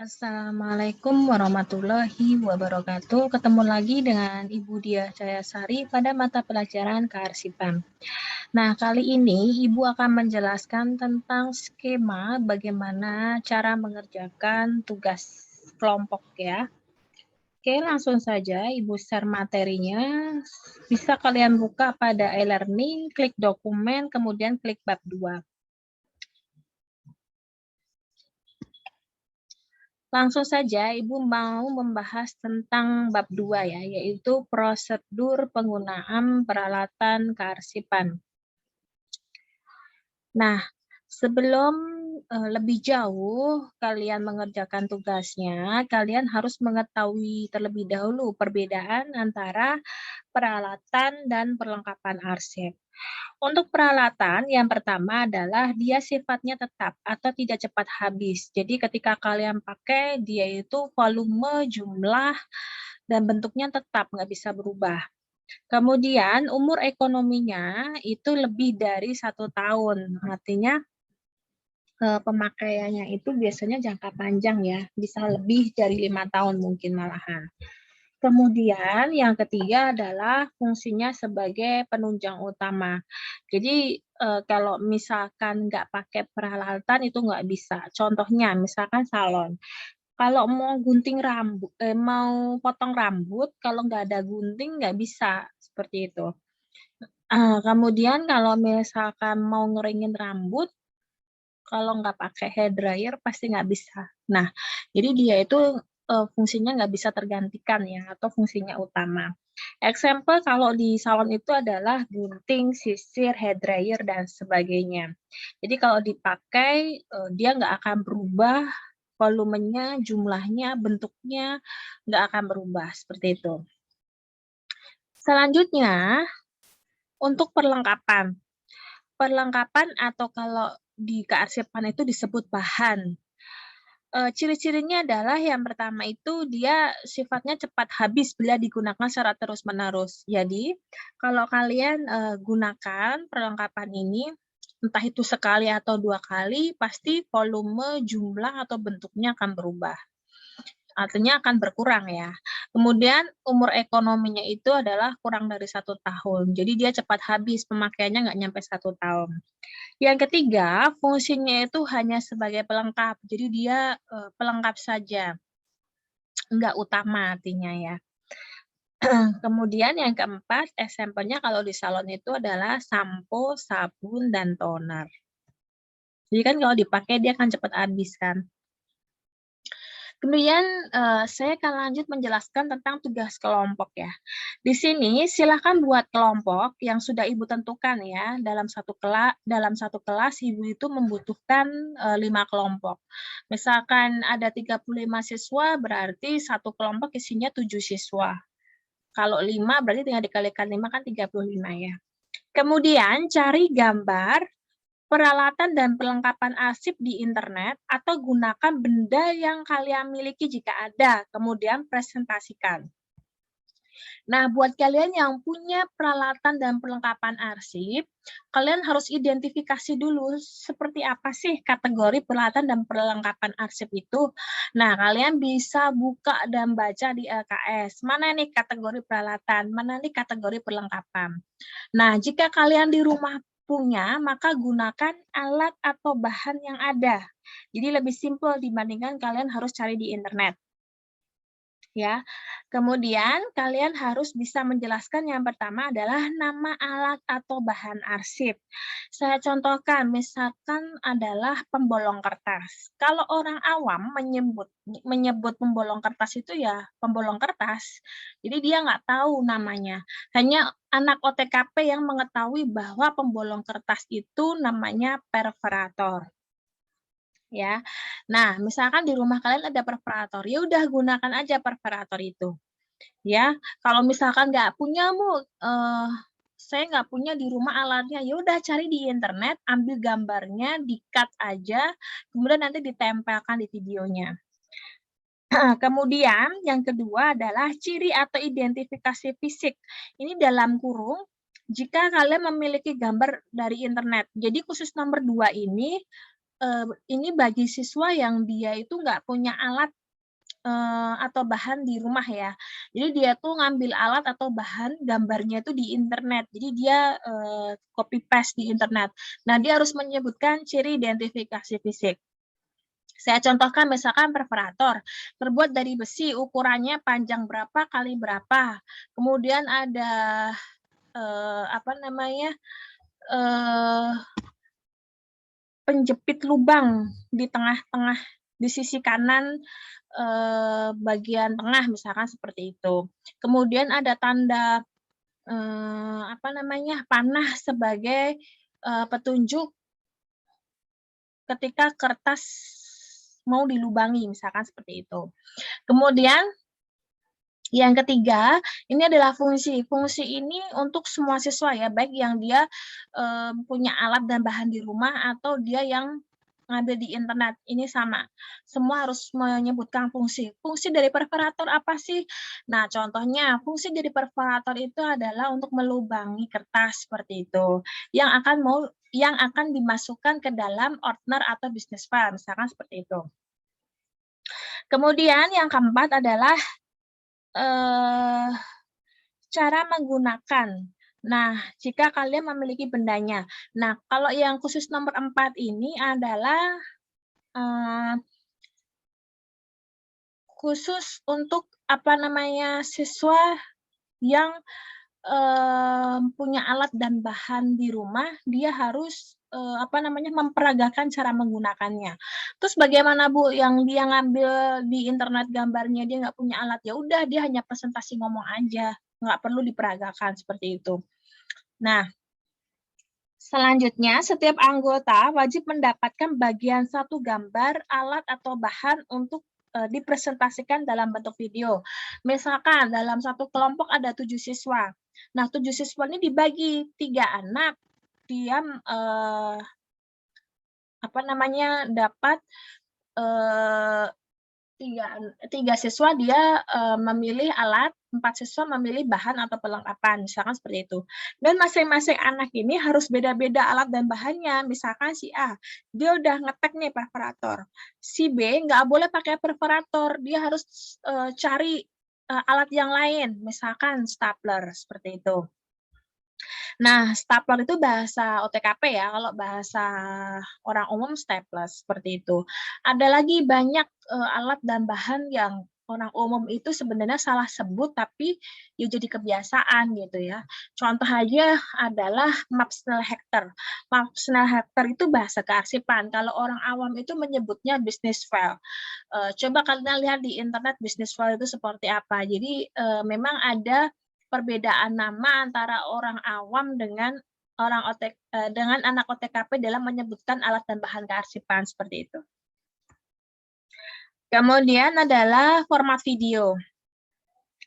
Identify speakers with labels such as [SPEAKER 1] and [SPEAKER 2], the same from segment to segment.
[SPEAKER 1] Assalamualaikum warahmatullahi wabarakatuh. Ketemu lagi dengan Ibu Diah Jayasari pada mata pelajaran kearsipan. Nah, kali ini Ibu akan menjelaskan tentang skema bagaimana cara mengerjakan tugas kelompok ya. Oke, langsung saja Ibu share materinya. Bisa kalian buka pada e-learning, klik dokumen, kemudian klik bab 2. Langsung saja Ibu mau membahas tentang bab 2 ya, yaitu prosedur penggunaan peralatan kearsipan. Nah, sebelum lebih jauh kalian mengerjakan tugasnya, kalian harus mengetahui terlebih dahulu perbedaan antara peralatan dan perlengkapan arsip. Untuk peralatan, yang pertama adalah dia sifatnya tetap atau tidak cepat habis. Jadi ketika kalian pakai, dia itu volume, jumlah, dan bentuknya tetap, nggak bisa berubah. Kemudian umur ekonominya itu lebih dari 1 tahun. Artinya pemakaiannya itu biasanya jangka panjang ya, bisa lebih dari 5 tahun mungkin malahan. Kemudian yang ketiga adalah fungsinya sebagai penunjang utama. Jadi kalau misalkan nggak pakai peralatan itu nggak bisa. Contohnya misalkan salon. Kalau mau gunting rambut, mau potong rambut, kalau nggak ada gunting nggak bisa seperti itu. Kemudian kalau misalkan mau ngeringin rambut, kalau nggak pakai hair dryer pasti nggak bisa. Nah, jadi dia itu, fungsinya nggak bisa tergantikan ya, atau fungsinya utama. Example kalau di salon itu adalah gunting, sisir, hair dryer, dan sebagainya. Jadi kalau dipakai, dia nggak akan berubah volumenya, jumlahnya, bentuknya, nggak akan berubah, seperti itu. Selanjutnya, untuk perlengkapan. Perlengkapan atau kalau di kearsipan itu disebut bahan. Ciri-cirinya adalah yang pertama itu dia sifatnya cepat habis bila digunakan secara terus-menerus. Jadi, kalau kalian, gunakan perlengkapan ini, entah itu sekali atau 2 kali, pasti volume, jumlah, atau bentuknya akan berubah. Artinya akan berkurang ya. Kemudian umur ekonominya itu adalah kurang dari 1 tahun. Jadi dia cepat habis, pemakaiannya nggak nyampe 1 tahun. Yang ketiga, fungsinya itu hanya sebagai pelengkap. Jadi dia, pelengkap saja, enggak utama artinya ya. Kemudian yang keempat, example-nya kalau di salon itu adalah sampo, sabun, dan toner. Jadi kan kalau dipakai dia akan cepat habis kan. Kemudian, saya akan lanjut menjelaskan tentang tugas kelompok ya. Di sini silakan buat kelompok yang sudah Ibu tentukan ya, dalam satu kelas Ibu itu membutuhkan, 5 kelompok. Misalkan ada 35 siswa, berarti satu kelompok isinya 7 siswa. Kalau 5 berarti tinggal dikalikan 5 kan 35 ya. Kemudian cari gambar peralatan dan perlengkapan arsip di internet atau gunakan benda yang kalian miliki jika ada, kemudian presentasikan. Nah, buat kalian yang punya peralatan dan perlengkapan arsip, kalian harus identifikasi dulu seperti apa sih kategori peralatan dan perlengkapan arsip itu. Nah, kalian bisa buka dan baca di LKS. Mana nih kategori peralatan, mana nih kategori perlengkapan. Nah, jika kalian di rumah punya, maka gunakan alat atau bahan yang ada. Jadi lebih simpel dibandingkan kalian harus cari di internet. Ya. Kemudian kalian harus bisa menjelaskan yang pertama adalah nama alat atau bahan arsip. Saya contohkan, misalkan adalah pembolong kertas. Kalau orang awam menyebut pembolong kertas itu ya pembolong kertas. Jadi dia nggak tahu namanya. Hanya anak OTKP yang mengetahui bahwa pembolong kertas itu namanya perforator. Ya. Nah, misalkan di rumah kalian ada perforator, ya udah gunakan aja perforator itu, ya. Kalau misalkan nggak punya, saya nggak punya di rumah alatnya, ya udah cari di internet, ambil gambarnya, di-cut aja, kemudian nanti ditempelkan di videonya. Kemudian yang kedua adalah ciri atau identifikasi fisik. Ini dalam kurung, jika kalian memiliki gambar dari internet. Jadi khusus nomor 2 ini ini bagi siswa yang dia itu nggak punya alat atau bahan di rumah ya. Jadi dia tuh ngambil alat atau bahan gambarnya itu di internet. Jadi dia copy paste di internet. Nah, dia harus menyebutkan ciri identifikasi fisik. Saya contohkan misalkan perforator, terbuat dari besi, ukurannya panjang berapa kali berapa. Kemudian ada apa namanya? Penjepit lubang di tengah-tengah di sisi kanan bagian tengah misalkan seperti itu. Kemudian ada tanda apa namanya? Panah sebagai petunjuk ketika kertas mau dilubangi misalkan seperti itu. Kemudian yang ketiga, ini adalah fungsi. Fungsi ini untuk semua siswa ya, baik yang dia punya alat dan bahan di rumah atau dia yang ngambil di internet, ini sama. Semua harus menyebutkan fungsi. Fungsi dari perforator apa sih? Nah, contohnya fungsi dari perforator itu adalah untuk melubangi kertas seperti itu, yang akan dimasukkan ke dalam ordner atau business file, misalkan seperti itu. Kemudian yang keempat adalah cara menggunakan. Nah, jika kalian memiliki bendanya. Nah, kalau yang khusus nomor 4 ini adalah khusus untuk apa namanya siswa yang punya alat dan bahan di rumah, dia harus apa namanya memperagakan cara menggunakannya. Terus bagaimana Bu yang dia ngambil di internet gambarnya dia nggak punya alat, ya udah dia hanya presentasi ngomong aja, nggak perlu diperagakan seperti itu. Nah, selanjutnya setiap anggota wajib mendapatkan bagian satu gambar, alat atau bahan untuk dipresentasikan dalam bentuk video. Misalkan dalam satu kelompok ada 7 siswa. Nah, 7 siswa ini dibagi 3 anak, dia apa namanya dapat tiga siswa dia memilih alat, 4 siswa memilih bahan atau perlengkapan, misalkan seperti itu. Dan masing-masing anak ini harus beda-beda alat dan bahannya. Misalkan si A, dia udah ngetek nih perforator. Si B nggak boleh pakai perforator, dia harus cari alat yang lain, misalkan stapler, seperti itu. Nah, stapler itu bahasa OTKP ya, kalau bahasa orang umum staples, seperti itu. Ada lagi banyak alat dan bahan yang orang umum itu sebenarnya salah sebut, tapi ya jadi kebiasaan gitu ya. Contoh aja adalah map Snellhecter. Map Snellhecter itu bahasa kearsipan, kalau orang awam itu menyebutnya business file. Coba kalian lihat di internet business file itu seperti apa. Jadi memang ada perbedaan nama antara orang awam dengan dengan anak OTKP dalam menyebutkan alat dan bahan kearsipan seperti itu. Kemudian adalah format video.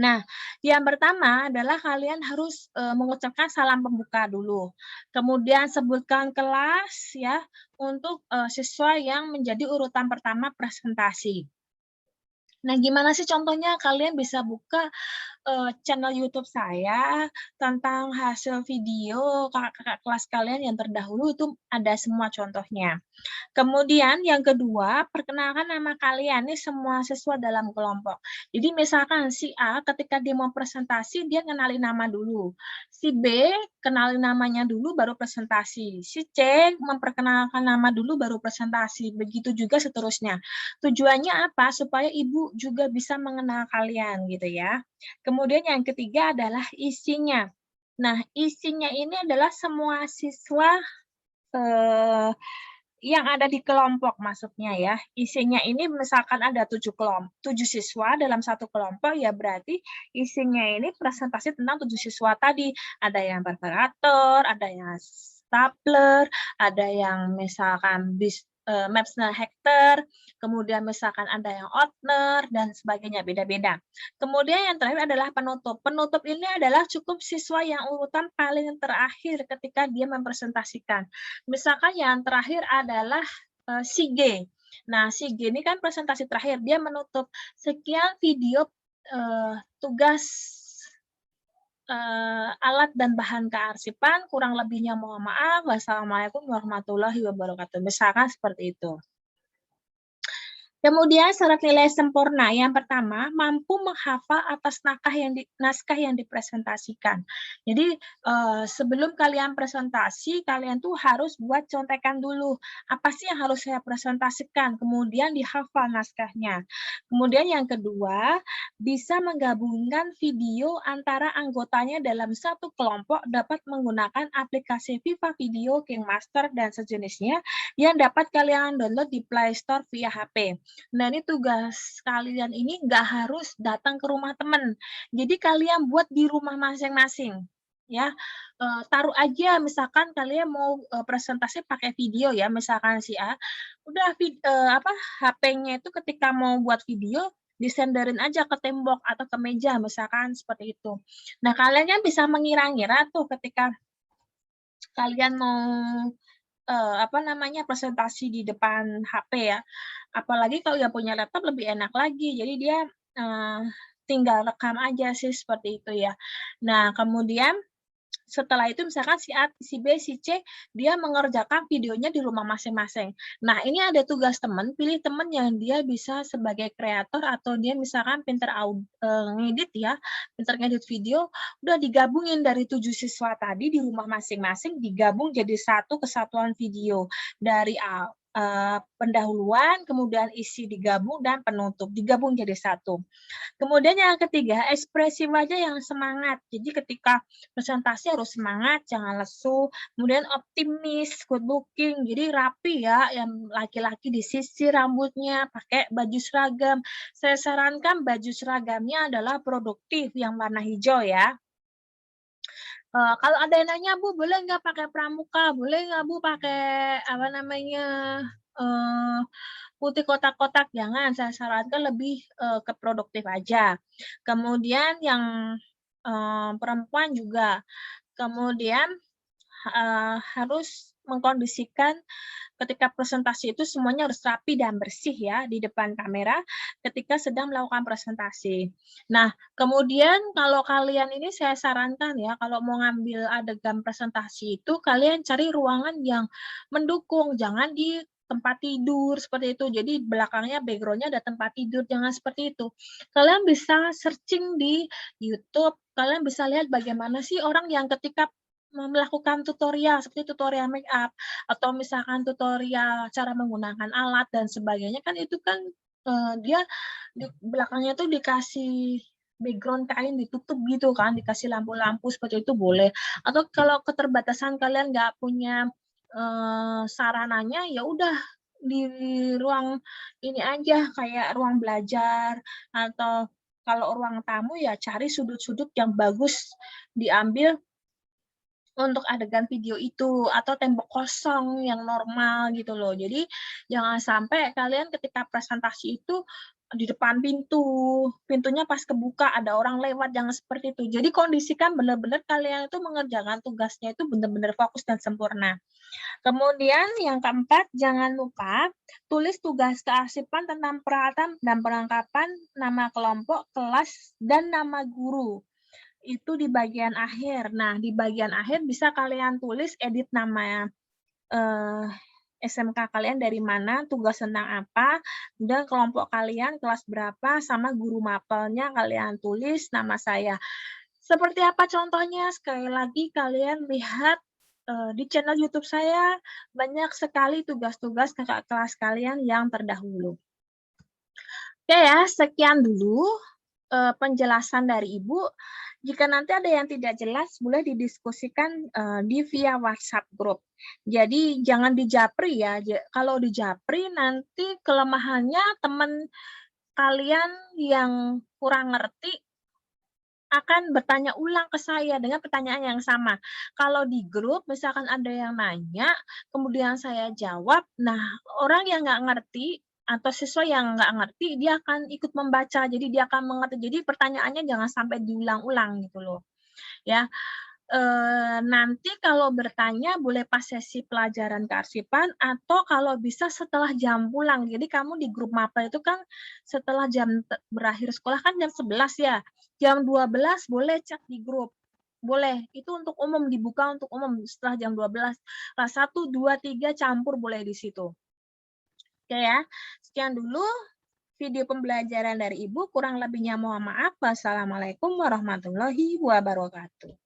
[SPEAKER 1] Nah, yang pertama adalah kalian harus mengucapkan salam pembuka dulu. Kemudian sebutkan kelas ya untuk siswa yang menjadi urutan pertama presentasi. Nah, gimana sih contohnya? Kalian bisa buka channel YouTube saya tentang hasil video kakak-kakak kelas kalian yang terdahulu, itu ada semua contohnya. Kemudian yang kedua, perkenalkan nama kalian nih semua siswa dalam kelompok. Jadi misalkan si A ketika dia mau presentasi, dia kenalin nama dulu. Si B kenalin namanya dulu baru presentasi. Si C memperkenalkan nama dulu baru presentasi. Begitu juga seterusnya. Tujuannya apa? Supaya ibu juga bisa mengenal kalian gitu ya. Kemudian yang ketiga adalah isinya. Nah, isinya ini adalah semua siswa yang ada di kelompok maksudnya ya. Isinya ini misalkan ada 7 siswa dalam satu kelompok, ya berarti isinya ini presentasi tentang 7 siswa tadi. Ada yang perforator, ada yang stapler, ada yang misalkan map Snellhecter, kemudian misalkan ada yang Ordner, dan sebagainya, beda-beda. Kemudian yang terakhir adalah penutup. Penutup ini adalah cukup siswa yang urutan paling terakhir ketika dia mempresentasikan. Misalkan yang terakhir adalah si G. Nah, si G ini kan presentasi terakhir, dia menutup sekian video tugas alat dan bahan kearsipan, kurang lebihnya mohon maaf. Wassalamualaikum warahmatullahi wabarakatuh. Misalkan seperti itu. Kemudian syarat nilai sempurna. Yang pertama, mampu menghafal atas naskah yang dipresentasikan. Jadi, sebelum kalian presentasi, kalian tuh harus buat contekan dulu. Apa sih yang harus saya presentasikan? Kemudian dihafal naskahnya. Kemudian yang kedua, bisa menggabungkan video antara anggotanya dalam satu kelompok dapat menggunakan aplikasi Viva Video, KingMaster, dan sejenisnya yang dapat kalian download di Play Store via HP. Nah, ini tugas kalian ini nggak harus datang ke rumah teman. Jadi kalian buat di rumah masing-masing, ya. Taruh aja misalkan kalian mau, presentasi pakai video ya, misalkan si A, udah HP-nya itu ketika mau buat video, disenderin aja ke tembok atau ke meja, misalkan seperti itu. Nah, kalian kan bisa mengira-ngira tuh ketika kalian mau presentasi di depan HP ya. Apalagi kalau yang punya laptop lebih enak lagi. Jadi dia, tinggal rekam aja sih seperti itu ya. Nah, kemudian setelah itu misalkan si A, si B, si C, dia mengerjakan videonya di rumah masing-masing. Nah, ini ada tugas teman, pilih teman yang dia bisa sebagai kreator atau dia misalkan pinter ngedit ya, pinter ngedit video, udah digabungin dari 7 siswa tadi di rumah masing-masing, digabung jadi satu kesatuan video. Dari pendahuluan, kemudian isi digabung, dan penutup, digabung jadi satu. Kemudian yang ketiga, ekspresi wajah yang semangat. Jadi ketika presentasi harus semangat, jangan lesu. Kemudian optimis, good looking, jadi rapi ya. Yang laki-laki disisir rambutnya, pakai baju seragam. Saya sarankan baju seragamnya adalah produktif, yang warna hijau ya. Kalau ada yang nanya, Bu, boleh nggak pakai pramuka? Boleh nggak, Bu, pakai putih kotak-kotak? Jangan, saya sarankan lebih ke produktif aja. Kemudian yang perempuan juga. Kemudian harus mengkondisikan ketika presentasi itu semuanya harus rapi dan bersih ya di depan kamera ketika sedang melakukan presentasi. Nah, kemudian kalau kalian ini saya sarankan ya, kalau mau ngambil adegan presentasi itu kalian cari ruangan yang mendukung, jangan di tempat tidur seperti itu. Jadi belakangnya background-nya ada tempat tidur, jangan seperti itu. Kalian bisa searching di YouTube, kalian bisa lihat bagaimana sih orang yang ketika melakukan tutorial seperti tutorial make up atau misalkan tutorial cara menggunakan alat dan sebagainya kan itu kan dia di belakangnya tuh dikasih background kain ditutup gitu kan, dikasih lampu-lampu seperti itu boleh. Atau kalau keterbatasan kalian nggak punya sarananya, ya udah di ruang ini aja kayak ruang belajar atau kalau ruang tamu ya cari sudut-sudut yang bagus diambil untuk adegan video itu, atau tembok kosong yang normal gitu loh. Jadi jangan sampai kalian ketika presentasi itu di depan pintu, pintunya pas kebuka ada orang lewat, jangan seperti itu. Jadi kondisikan benar-benar kalian itu mengerjakan tugasnya itu benar-benar fokus dan sempurna. Kemudian yang keempat, jangan lupa tulis tugas kearsipan tentang peralatan dan perlengkapan, nama kelompok, kelas, dan nama guru itu di bagian akhir. Nah, di bagian akhir bisa kalian tulis edit nama SMK kalian dari mana, tugas tentang apa, dan kelompok kalian kelas berapa, sama guru mapelnya kalian tulis nama saya. Seperti apa contohnya? Sekali lagi kalian lihat di channel YouTube saya banyak sekali tugas-tugas kakak kelas kalian yang terdahulu. Oke ya, sekian dulu penjelasan dari Ibu. Jika nanti ada yang tidak jelas, boleh didiskusikan di via WhatsApp group. Jadi jangan dijapri ya. Kalau dijapri nanti kelemahannya teman kalian yang kurang ngerti akan bertanya ulang ke saya dengan pertanyaan yang sama. Kalau di grup misalkan ada yang nanya, kemudian saya jawab, nah orang yang nggak ngerti atau siswa yang nggak ngerti, dia akan ikut membaca, jadi dia akan mengerti. Jadi pertanyaannya jangan sampai diulang-ulang gitu loh. Ya, nanti kalau bertanya boleh pas sesi pelajaran kearsipan atau kalau bisa setelah jam pulang. Jadi kamu di grup mapel itu kan setelah jam berakhir sekolah kan jam 11 ya. Jam 12 boleh chat di grup. Boleh, itu untuk umum, dibuka untuk umum setelah jam 12. Kelas 1, 2, 3 campur boleh di situ. Oke ya, sekian dulu video pembelajaran dari Ibu, kurang lebihnya mohon maaf. Wassalamualaikum warahmatullahi wabarakatuh.